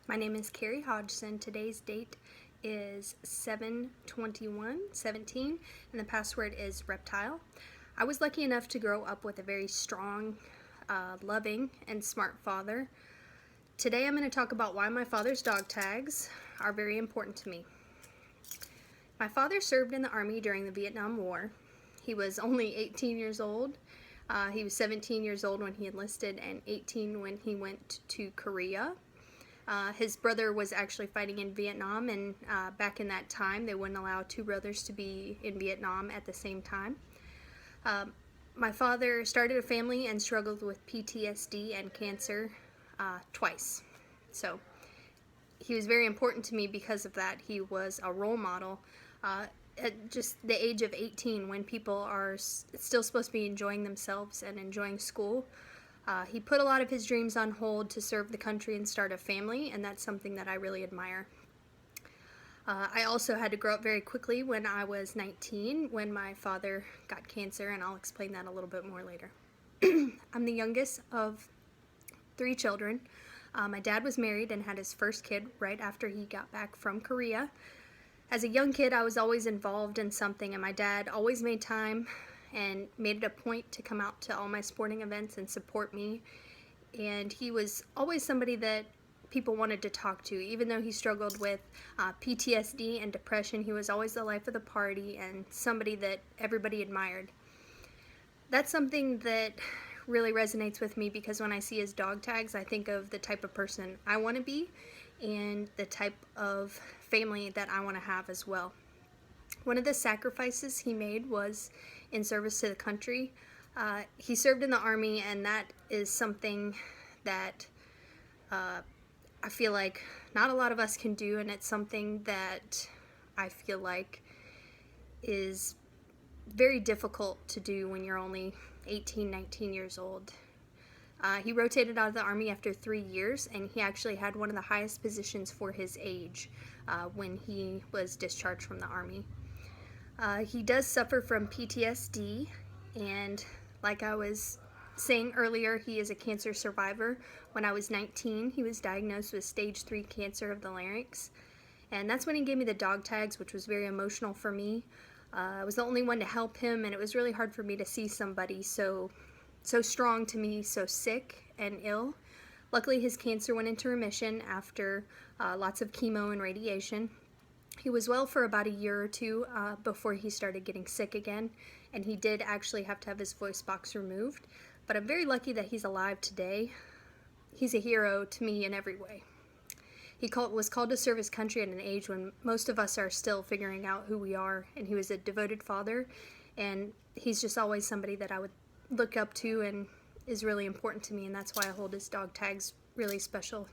My name is Carrie Hodgson. Today's date is 7/21/17 and the password is reptile. I was lucky enough to grow up with a very strong, loving, and smart father. Today I'm going to talk about why my father's dog tags are very important to me. My father served in the Army during the Vietnam War. He was only 18 years old. He was 17 years old when he enlisted and 18 when he went to Korea. His brother was actually fighting in Vietnam, and back in that time they wouldn't allow two brothers to be in Vietnam at the same time. My father started a family and struggled with PTSD and cancer twice. So he was very important to me because of that. He was a role model at just the age of 18, when people are still supposed to be enjoying themselves and enjoying school. He put a lot of his dreams on hold to serve the country and start a family, and that's something that I really admire. I also had to grow up very quickly when I was 19, when my father got cancer, and I'll explain that a little bit more later. I'm the youngest of 3 children. My dad was married and had his first kid right after he got back from Korea. As a young kid, I was always involved in something, and my dad always made time and made it a point to come out to all my sporting events and support me. And he was always somebody that people wanted to talk to. Even though he struggled with PTSD and depression, he was always the life of the party and somebody that everybody admired. That's something that really resonates with me, because when I see his dog tags, I think of the type of person I want to be and the type of family that I want to have as well. One of the sacrifices he made was in service to the country. He served in the Army, and that is something that I feel like not a lot of us can do, and it's something that I feel like is very difficult to do when you're only 18, 19 years old. He rotated out of the Army after 3 years, and he actually had one of the highest positions for his age when he was discharged from the Army. He does suffer from PTSD, and like I was saying earlier, he is a cancer survivor. When I was 19, he was diagnosed with stage 3 cancer of the larynx, and that's when he gave me the dog tags, which was very emotional for me. I was the only one to help him, and it was really hard for me to see somebody so strong to me, so sick and ill. Luckily, his cancer went into remission after lots of chemo and radiation. He was well for about a year or two before he started getting sick again, and he did actually have to have his voice box removed. But I'm very lucky that he's alive today. He's a hero to me in every way. He was called to serve his country at an age when most of us are still figuring out who we are, and he was a devoted father, and he's just always somebody that I would look up to and is really important to me, and that's why I hold his dog tags really special.